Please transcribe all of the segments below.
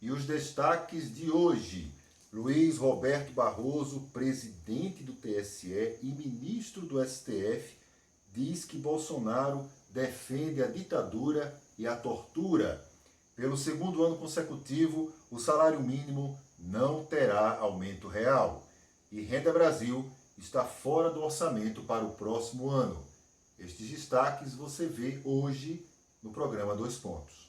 E os destaques de hoje: Luiz Roberto Barroso, presidente do TSE e ministro do STF, diz que Bolsonaro defende a ditadura e a tortura. Pelo segundo ano consecutivo, o salário mínimo não terá aumento real. E Renda Brasil está fora do orçamento para o próximo ano. Estes destaques você vê hoje no programa Dois Pontos.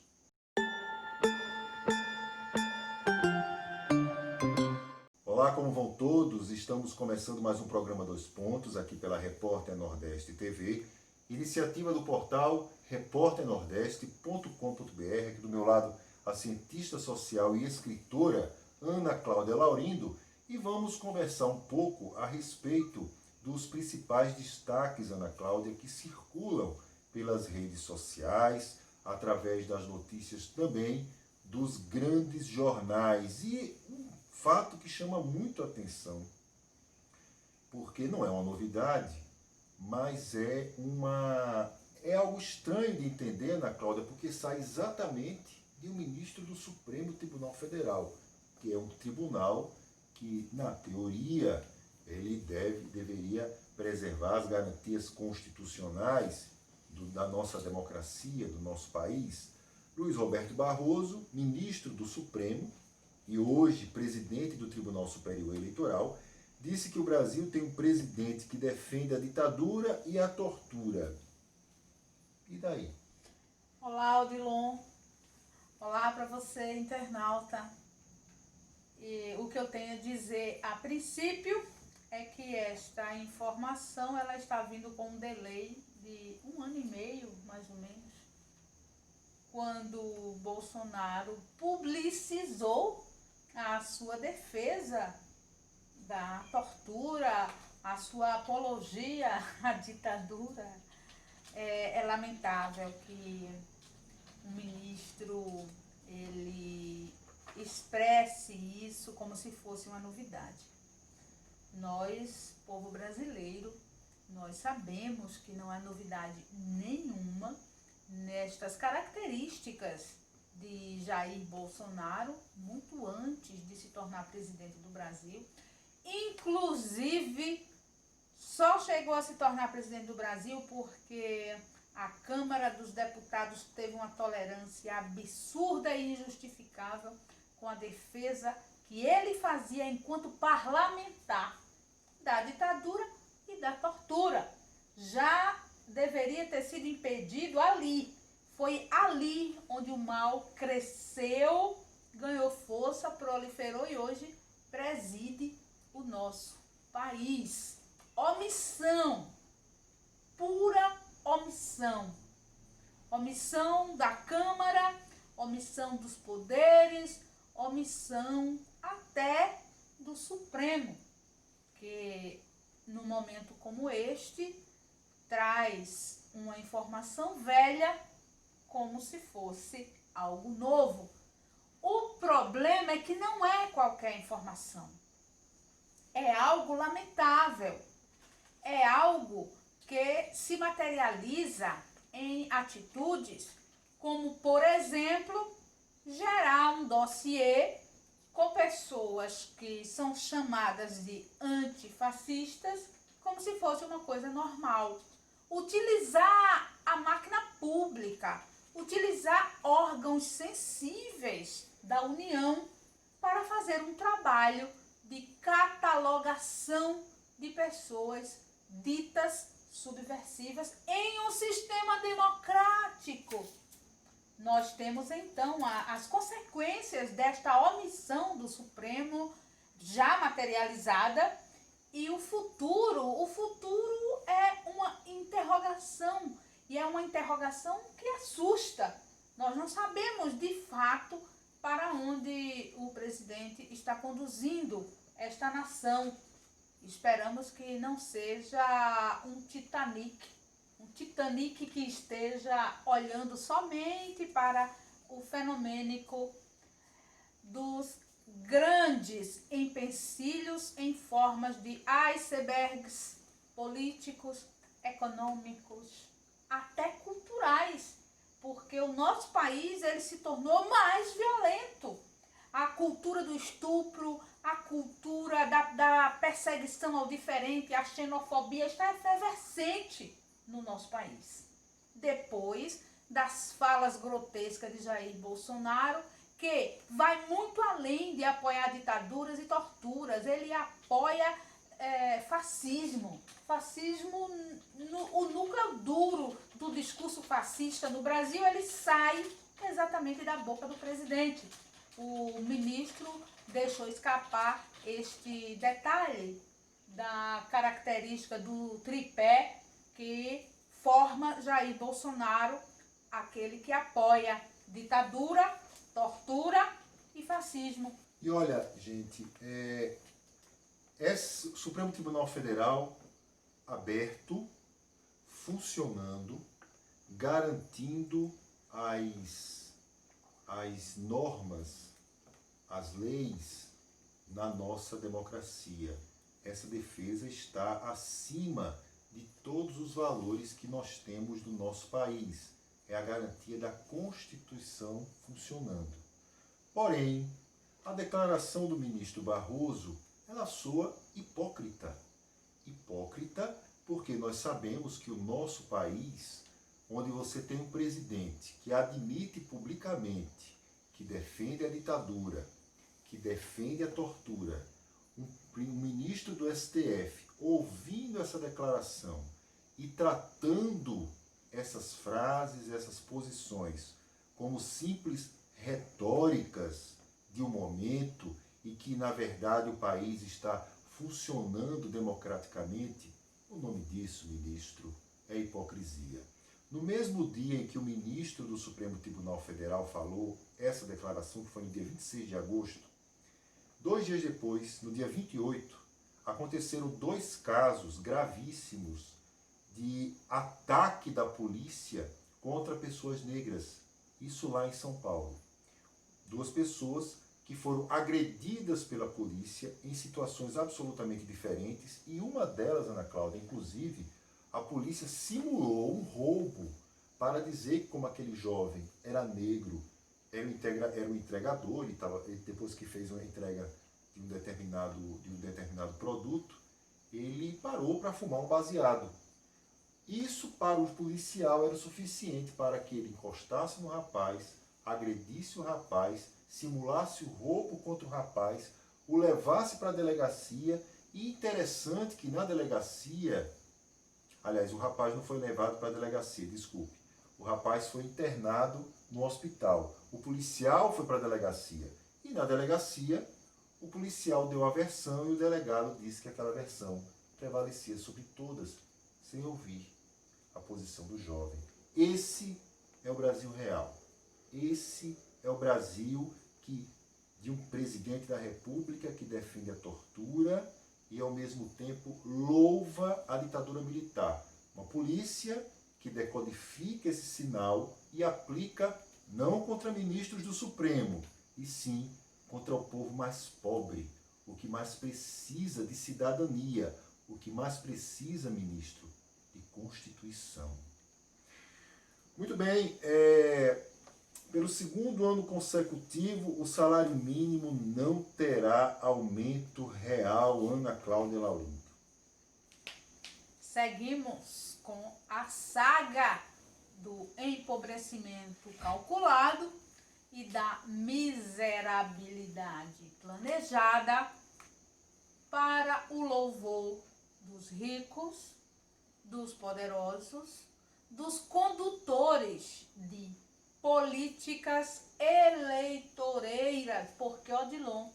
Olá, como vão todos? Estamos começando mais um programa Dois Pontos aqui pela Repórter Nordeste TV, iniciativa do portal repórternordeste.com.br. Aqui do meu lado, a cientista social e escritora Ana Cláudia Laurindo, e vamos conversar um pouco a respeito dos principais destaques, Ana Cláudia, que circulam pelas redes sociais, através das notícias também dos grandes jornais. E um fato que chama muito a atenção, porque não é uma novidade, mas é algo estranho de entender, Ana Cláudia, porque sai exatamente de um ministro do Supremo Tribunal Federal, que é um tribunal que, na teoria, ele deveria preservar as garantias constitucionais da nossa democracia, do nosso país. Luiz Roberto Barroso, ministro do Supremo e hoje presidente do Tribunal Superior Eleitoral, disse que o Brasil tem um presidente que defende a ditadura e a tortura. E daí? Olá, Odilon. Olá para você, internauta. E o que eu tenho a dizer a princípio é que esta informação ela está vindo com um delay de 1 ano e meio, mais ou menos, quando Bolsonaro publicizou a sua defesa da tortura, a sua apologia à ditadura. É lamentável que um ministro ele expresse isso como se fosse uma novidade. Nós, povo brasileiro, nós sabemos que não há novidade nenhuma nestas características de Jair Bolsonaro, muito antes de se tornar presidente do Brasil. Inclusive, só chegou a se tornar presidente do Brasil porque a Câmara dos Deputados teve uma tolerância absurda e injustificável com a defesa que ele fazia enquanto parlamentar da ditadura e da tortura. Já deveria ter sido impedido ali. Foi ali onde o mal cresceu, ganhou força, proliferou e hoje preside o nosso país. Omissão, pura omissão. Omissão da Câmara, omissão dos poderes, omissão até do Supremo, que num momento como este traz uma informação velha como se fosse algo novo. O problema é que não é qualquer informação. É algo lamentável. É algo que se materializa em atitudes como, por exemplo, gerar um dossiê com pessoas que são chamadas de antifascistas como se fosse uma coisa normal. Utilizar a máquina pública, utilizar órgãos sensíveis da União para fazer um trabalho de catalogação de pessoas ditas subversivas em um sistema democrático. Nós temos então as consequências desta omissão do Supremo já materializada e o futuro é uma interrogação e é uma interrogação que assusta. Nós não sabemos de fato para onde o presidente está conduzindo esta nação. Esperamos que não seja um Titanic que esteja olhando somente para o fenomênico dos grandes empecilhos em formas de icebergs políticos, econômicos, até culturais, porque o nosso país ele se tornou mais violento. cultura do estupro, a cultura da perseguição ao diferente, a xenofobia está efervescente no nosso país. Depois das falas grotescas de Jair Bolsonaro, que vai muito além de apoiar ditaduras e torturas, ele apoia fascismo. Fascismo, o núcleo duro do discurso fascista no Brasil, ele sai exatamente da boca do presidente. O ministro deixou escapar este detalhe da característica do tripé que forma Jair Bolsonaro, aquele que apoia ditadura, tortura e fascismo. E olha, gente, Supremo Tribunal Federal aberto, funcionando, garantindo as normas, as leis na nossa democracia. Essa defesa está acima de todos os valores que nós temos no nosso país. É a garantia da Constituição funcionando. Porém, a declaração do ministro Barroso, ela soa hipócrita. Hipócrita porque nós sabemos que o nosso país, onde você tem um presidente que admite publicamente que defende a ditadura, que defende a tortura, um ministro do STF ouvindo essa declaração e tratando essas frases, essas posições como simples retóricas de um momento e que, na verdade, o país está funcionando democraticamente, o nome disso, ministro, é hipocrisia. No mesmo dia em que o ministro do Supremo Tribunal Federal falou essa declaração, que foi no dia 26 de agosto, 2 dias depois, no dia 28, aconteceram 2 casos gravíssimos de ataque da polícia contra pessoas negras, isso lá em São Paulo. 2 pessoas que foram agredidas pela polícia em situações absolutamente diferentes, e uma delas, Ana Cláudia, inclusive, a polícia simulou um roubo para dizer que, como aquele jovem era negro, era um entregador, ele depois que fez uma entrega de um determinado produto, ele parou para fumar um baseado. Isso para o policial era o suficiente para que ele encostasse no rapaz, agredisse o rapaz, simulasse o roubo contra o rapaz, o levasse para a delegacia. E interessante que na delegacia, aliás, o rapaz não foi levado para a delegacia, desculpe. O rapaz foi internado no hospital. O policial foi para a delegacia. E na delegacia, o policial deu a versão e o delegado disse que aquela versão prevalecia sobre todas, sem ouvir a posição do jovem. Esse é o Brasil real. Esse é o Brasil de um presidente da República que defende a tortura e, ao mesmo tempo, louva a ditadura militar. Uma polícia que decodifica esse sinal e aplica não contra ministros do Supremo, e sim contra o povo mais pobre, o que mais precisa de cidadania, o que mais precisa, ministro, de Constituição. Muito bem, pelo 2º ano consecutivo, o salário mínimo não terá aumento real, Ana Cláudia Laurindo. Seguimos com a saga do empobrecimento calculado e da miserabilidade planejada para o louvor dos ricos, dos poderosos, dos condutores de políticas eleitoreiras, porque, Odilon,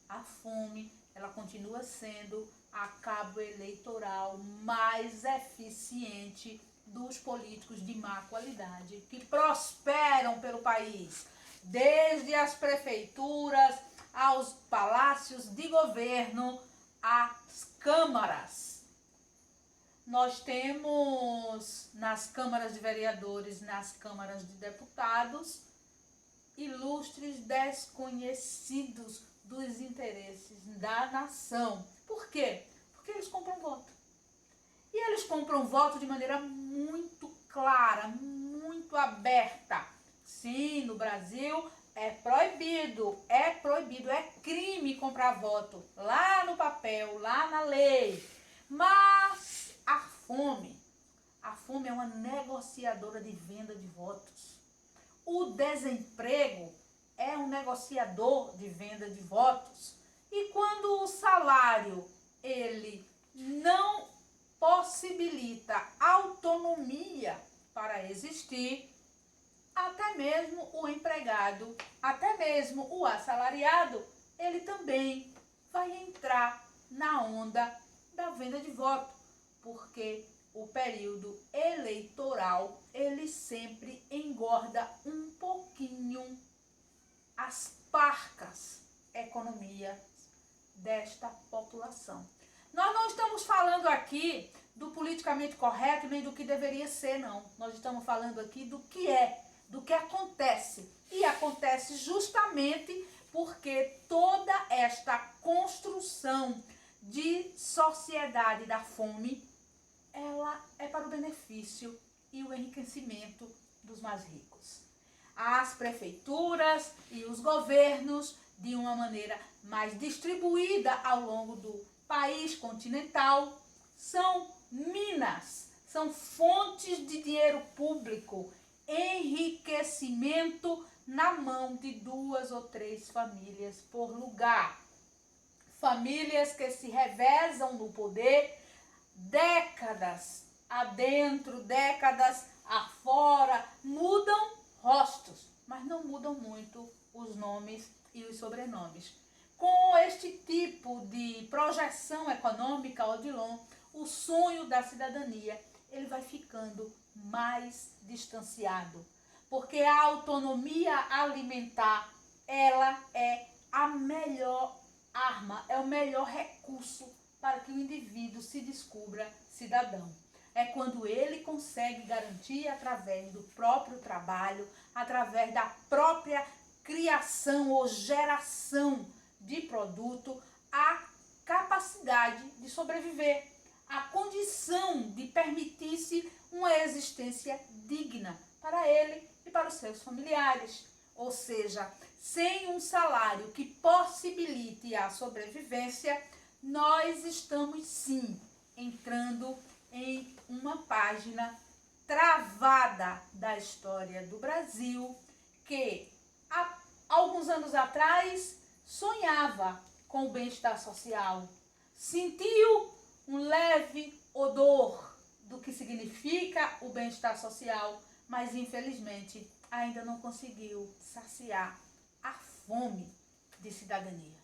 a fome, ela continua sendo a cabo eleitoral mais eficiente dos políticos de má qualidade que prosperam pelo país, desde as prefeituras aos palácios de governo, às câmaras. Nós temos nas câmaras de vereadores, nas câmaras de deputados, ilustres desconhecidos dos interesses da nação. Por quê? Porque eles compram voto. E eles compram voto de maneira muito clara, muito aberta. Sim, no Brasil é proibido proibido, é crime comprar voto, lá no papel, lá na lei. Mas a fome é uma negociadora de venda de votos. O desemprego é um negociador de venda de votos. E quando o salário, ele não possibilita autonomia para existir, até mesmo o empregado, até mesmo o assalariado, ele também vai entrar na onda da venda de voto, porque o período eleitoral, ele sempre engorda um pouquinho as parcas economia desta população. Nós não estamos falando aqui do politicamente correto nem do que deveria ser, não. Nós estamos falando aqui do que é, do que acontece. E acontece justamente porque toda esta construção de sociedade da fome, ela é para o benefício e o enriquecimento dos mais ricos. As prefeituras e os governos, de uma maneira mais distribuída ao longo do país continental, são minas, são fontes de dinheiro público, enriquecimento na mão de 2 ou 3 famílias por lugar. Famílias que se revezam no poder décadas adentro, décadas afora, mudam rostos, mas não mudam muito os nomes e os sobrenomes. Com este tipo de projeção econômica, Odilon, o sonho da cidadania, ele vai ficando mais distanciado, porque a autonomia alimentar, ela é a melhor arma, é o melhor recurso para que o indivíduo se descubra cidadão. É quando ele consegue garantir, através do próprio trabalho, através da própria criação ou geração de produto, a capacidade de sobreviver, a condição de permitir-se uma existência digna para ele e para os seus familiares. Ou seja, sem um salário que possibilite a sobrevivência, nós estamos sim entrando em uma página travada da história do Brasil, que há alguns anos atrás sonhava com o bem-estar social, sentiu um leve odor do que significa o bem-estar social, mas infelizmente ainda não conseguiu saciar a fome de cidadania.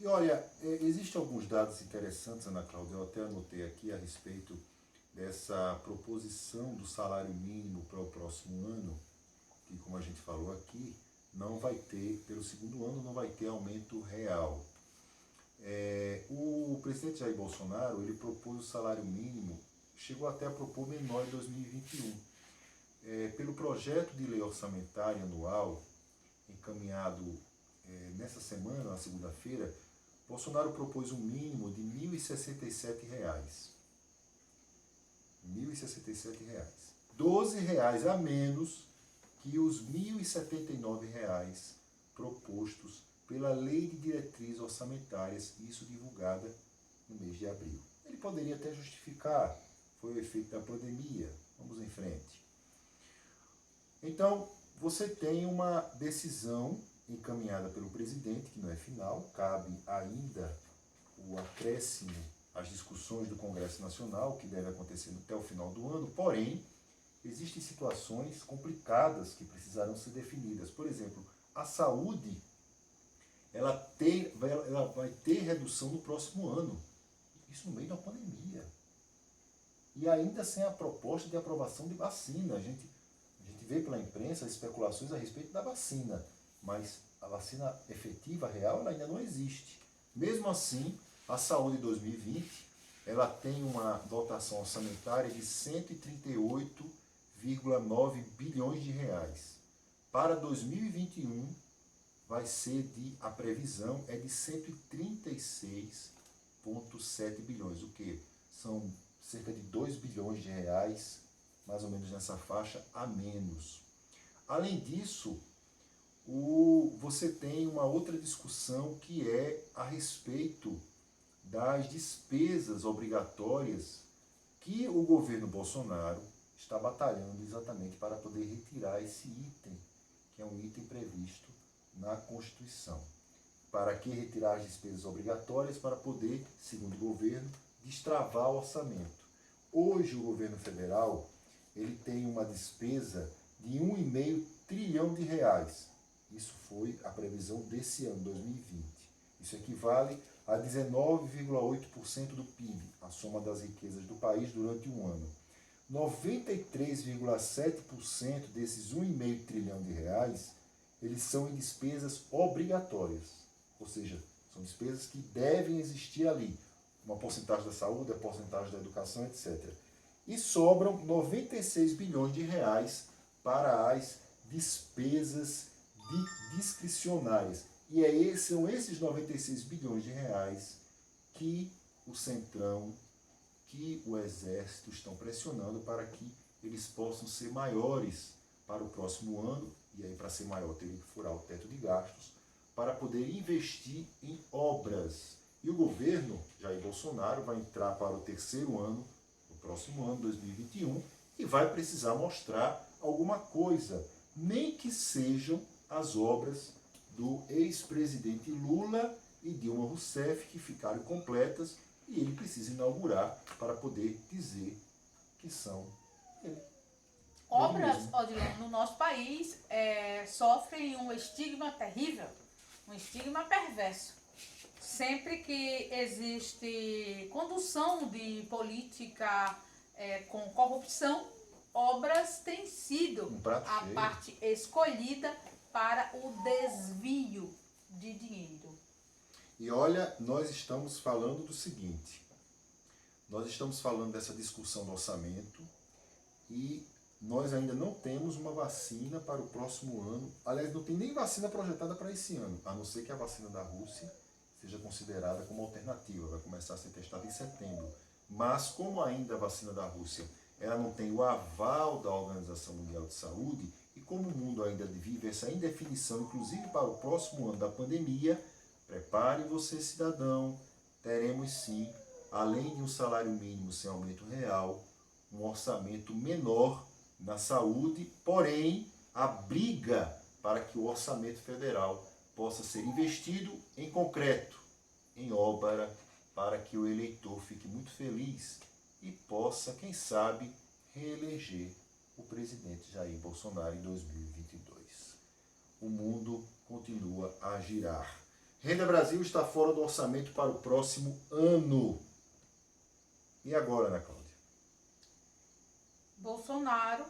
E olha, existem alguns dados interessantes, Ana Cláudia, eu até anotei aqui a respeito dessa proposição do salário mínimo para o próximo ano, que, como a gente falou aqui, não vai ter, pelo segundo ano, não vai ter aumento real. O presidente Jair Bolsonaro, ele propôs o salário mínimo, chegou até a propor menor em 2021. Pelo projeto de lei orçamentária anual, encaminhado nessa semana, na segunda-feira, Bolsonaro propôs um mínimo de R$ 1.067. R$ 1.067. R$ 12 a menos que os R$ 1.079 propostos pela Lei de Diretrizes Orçamentárias, isso divulgada no mês de abril. Ele poderia até justificar, foi o efeito da pandemia, vamos em frente. Então, você tem uma decisão encaminhada pelo presidente, que não é final, cabe ainda o acréscimo às discussões do Congresso Nacional, que deve acontecer até o final do ano, porém, existem situações complicadas que precisarão ser definidas. Por exemplo, a saúde, ela vai ter redução no próximo ano, isso no meio da pandemia. E ainda sem a proposta de aprovação de vacina. A gente vê pela imprensa as especulações a respeito da vacina, mas a vacina efetiva, real, ela ainda não existe. Mesmo assim, a saúde 2020, ela tem uma dotação orçamentária de 138,9 bilhões de reais. Para 2021, vai ser a previsão é de 136,7 bilhões, o que são cerca de 2 bilhões de reais, mais ou menos nessa faixa, a menos. Além disso, Você tem uma outra discussão que é a respeito das despesas obrigatórias que o governo Bolsonaro está batalhando exatamente para poder retirar esse item, que é um item previsto na Constituição. Para que retirar as despesas obrigatórias? Para poder, segundo o governo, destravar o orçamento. Hoje o governo federal ele tem uma despesa de 1,5 trilhão de reais. Isso foi a previsão desse ano, 2020. Isso equivale a 19,8% do PIB, a soma das riquezas do país durante um ano. 93,7% desses 1,5 trilhão de reais, eles são em despesas obrigatórias, ou seja, são despesas que devem existir ali. Uma porcentagem da saúde, a porcentagem da educação, etc. E sobram 96 bilhões de reais para as despesas discricionárias. E são esses 96 bilhões de reais que o Centrão, que o Exército estão pressionando para que eles possam ser maiores para o próximo ano, e aí para ser maior teria que furar o teto de gastos, para poder investir em obras. E o governo, Jair Bolsonaro, vai entrar para o terceiro ano, no próximo ano, 2021, e vai precisar mostrar alguma coisa, nem que sejam as obras do ex-presidente Lula e Dilma Rousseff, que ficaram completas, e ele precisa inaugurar para poder dizer que são obras, Odilon, no nosso país sofrem um estigma terrível, um estigma perverso. Sempre que existe condução de política com corrupção, obras têm sido a parte escolhida para o desvio de dinheiro. E olha, nós estamos falando do seguinte, nós estamos falando dessa discussão do orçamento e nós ainda não temos uma vacina para o próximo ano. Aliás, não tem nem vacina projetada para esse ano, a não ser que a vacina da Rússia seja considerada como alternativa, vai começar a ser testada em setembro. Mas como ainda a vacina da Rússia ela não tem o aval da Organização Mundial de Saúde, e como o mundo ainda vive essa indefinição, inclusive para o próximo ano da pandemia, prepare você, cidadão, teremos sim, além de um salário mínimo sem aumento real, um orçamento menor na saúde, porém, a briga para que o orçamento federal possa ser investido em concreto, em obra, para que o eleitor fique muito feliz e possa, quem sabe, reeleger o presidente Jair Bolsonaro em 2022. O mundo continua a girar. Renda Brasil está fora do orçamento para o próximo ano. E agora, Ana Cláudia? Bolsonaro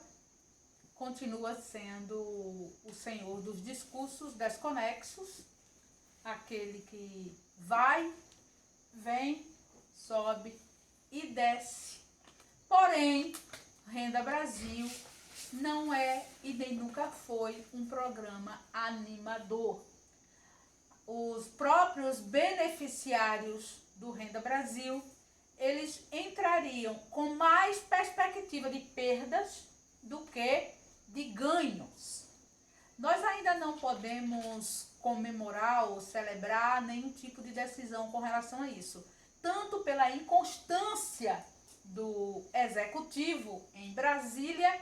continua sendo o senhor dos discursos desconexos, aquele que vai, vem, sobe e desce. Porém, Renda Brasil não é e nem nunca foi um programa animador. Os próprios beneficiários do Renda Brasil, eles entrariam com mais perspectiva de perdas do que de ganhos. Nós ainda não podemos comemorar ou celebrar nenhum tipo de decisão com relação a isso, tanto pela inconstância do executivo em Brasília,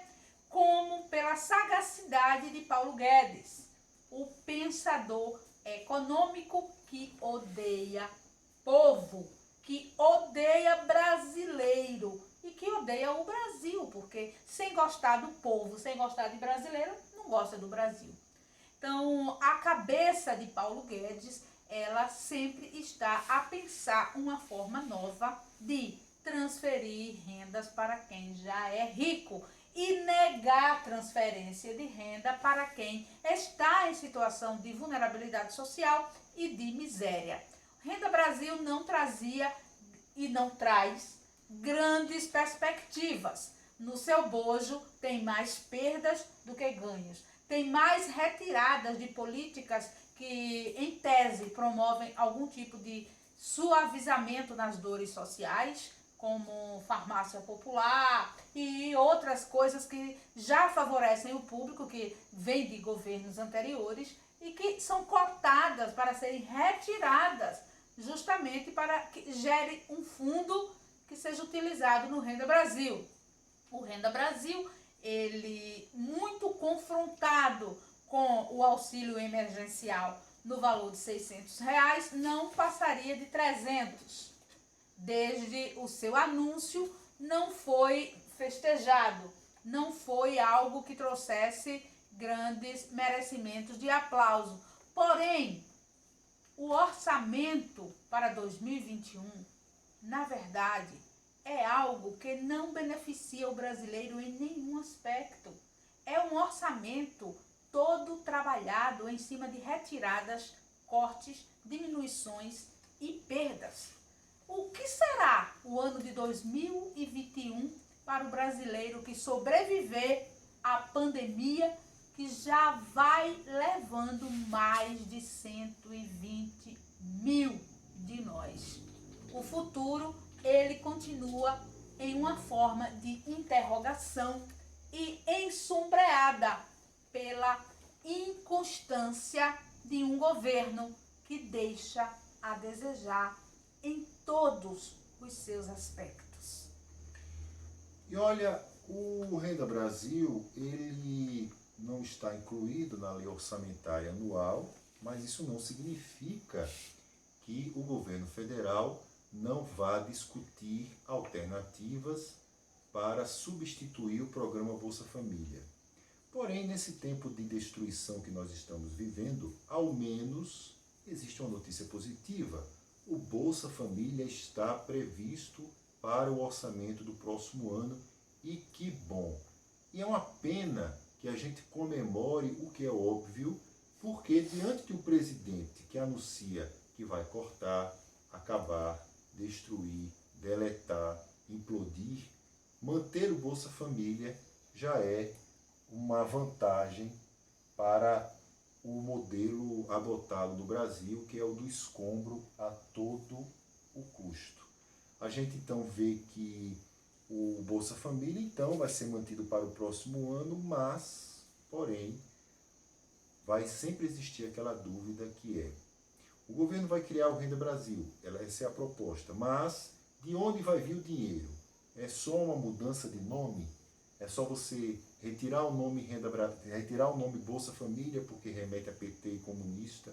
como pela sagacidade de Paulo Guedes, o pensador econômico que odeia povo, que odeia brasileiro e que odeia o Brasil, porque sem gostar do povo, sem gostar de brasileiro, não gosta do Brasil. Então, a cabeça de Paulo Guedes, ela sempre está a pensar uma forma nova de transferir rendas para quem já é rico e negar transferência de renda para quem está em situação de vulnerabilidade social e de miséria. Renda Brasil não trazia e não traz grandes perspectivas. No seu bojo tem mais perdas do que ganhos. Tem mais retiradas de políticas que, em tese, promovem algum tipo de suavizamento nas dores sociais, como farmácia popular e outras coisas que já favorecem o público, que vem de governos anteriores e que são cotadas para serem retiradas justamente para que gere um fundo que seja utilizado no Renda Brasil. O Renda Brasil, ele muito confrontado com o auxílio emergencial no valor de R$600, não passaria de 300. Desde o seu anúncio, não foi festejado, não foi algo que trouxesse grandes merecimentos de aplauso. Porém, o orçamento para 2021, na verdade, é algo que não beneficia o brasileiro em nenhum aspecto. É um orçamento todo trabalhado em cima de retiradas, cortes, diminuições e perdas. O que será o ano de 2021 para o brasileiro que sobreviver à pandemia, que já vai levando mais de 120 mil de nós? O futuro, ele continua em uma forma de interrogação e ensombreada pela inconstância de um governo que deixa a desejar em todos os seus aspectos. E olha, o Renda Brasil, ele não está incluído na lei orçamentária anual, mas isso não significa que o governo federal não vá discutir alternativas para substituir o programa Bolsa Família. Porém, nesse tempo de destruição que nós estamos vivendo, ao menos existe uma notícia positiva. O Bolsa Família está previsto para o orçamento do próximo ano e que bom! E é uma pena que a gente comemore o que é óbvio, porque diante de um presidente que anuncia que vai cortar, acabar, destruir, deletar, implodir, manter o Bolsa Família já é uma vantagem para o modelo adotado no Brasil, que é o do escombro a todo o custo. A gente então vê que o Bolsa Família então vai ser mantido para o próximo ano, mas, porém, vai sempre existir aquela dúvida que é: o governo vai criar o Renda Brasil, essa é a proposta, mas de onde vai vir o dinheiro? É só uma mudança de nome? É só você retirar o nome retirar o nome Bolsa Família, porque remete a PT e comunista,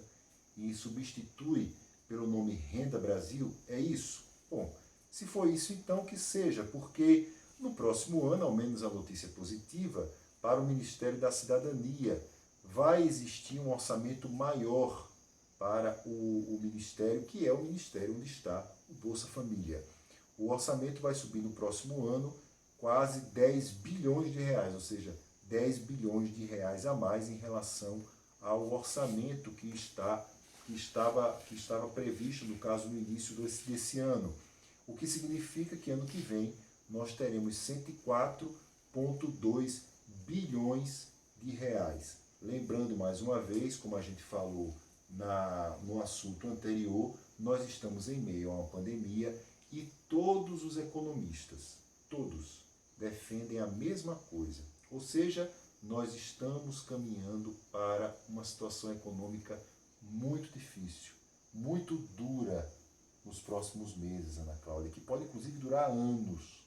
e substitui pelo nome Renda Brasil? É isso? Bom, se for isso, então que seja, porque no próximo ano, ao menos a notícia positiva, para o Ministério da Cidadania, vai existir um orçamento maior para o Ministério, que é o Ministério onde está o Bolsa Família. O orçamento vai subir no próximo ano quase 10 bilhões de reais, ou seja, 10 bilhões de reais a mais em relação ao orçamento que estava previsto, no caso, no início desse ano. O que significa que ano que vem nós teremos 104,2 bilhões de reais. Lembrando mais uma vez, como a gente falou no assunto anterior, nós estamos em meio a uma pandemia e todos os economistas, todos, defendem a mesma coisa. Ou seja, nós estamos caminhando para uma situação econômica muito difícil, muito dura nos próximos meses, Ana Cláudia, que pode inclusive durar anos.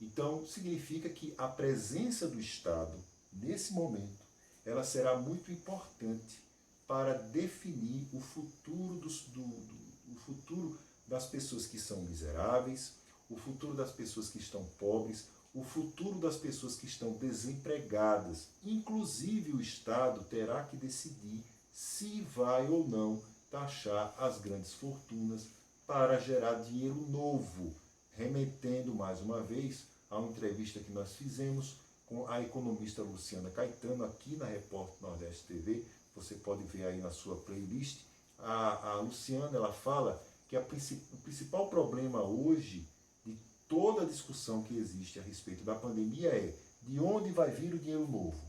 Então, significa que a presença do Estado, nesse momento, ela será muito importante para definir o futuro, o futuro das pessoas que são miseráveis, o futuro das pessoas que estão pobres, o futuro das pessoas que estão desempregadas. Inclusive, o Estado terá que decidir se vai ou não taxar as grandes fortunas para gerar dinheiro novo, remetendo mais uma vez a uma entrevista que nós fizemos com a economista Luciana Caetano, aqui na Repórter Nordeste TV, você pode ver aí na sua playlist. A Luciana, ela fala que o principal problema hoje de toda a discussão que existe a respeito da pandemia é de onde vai vir o dinheiro novo.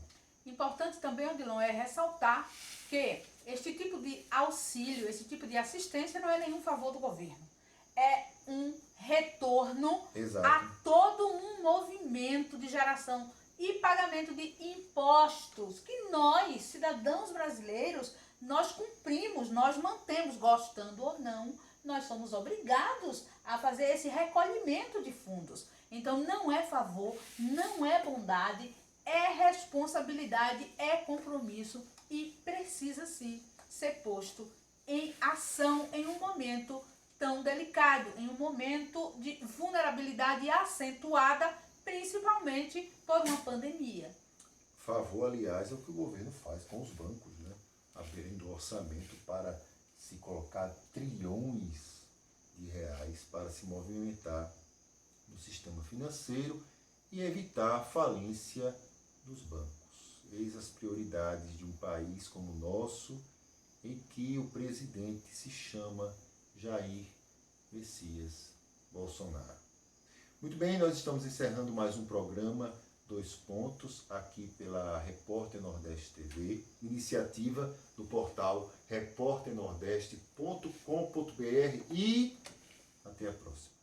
Importante também, Odilon, é ressaltar que este tipo de auxílio, esse tipo de assistência não é nenhum favor do governo. É um retorno Exato. a todo um movimento de geração e pagamento de impostos, que nós, cidadãos brasileiros, nós cumprimos, nós mantemos, gostando ou não, nós somos obrigados a fazer esse recolhimento de fundos. Então não é favor, não é bondade, é responsabilidade, é compromisso e precisa sim ser posto em ação em um momento tão delicado, em um momento de vulnerabilidade acentuada, principalmente por uma pandemia. Favor, aliás, é o que o governo faz com os bancos, né? Abrindo orçamento para se colocar trilhões de reais para se movimentar no sistema financeiro e evitar a falência dos bancos. Eis as prioridades de um país como o nosso, em que o presidente se chama Jair Messias Bolsonaro. Muito bem, nós estamos encerrando mais um programa Dois Pontos, aqui pela Repórter Nordeste TV, iniciativa do portal repórternordeste.com.br e até a próxima.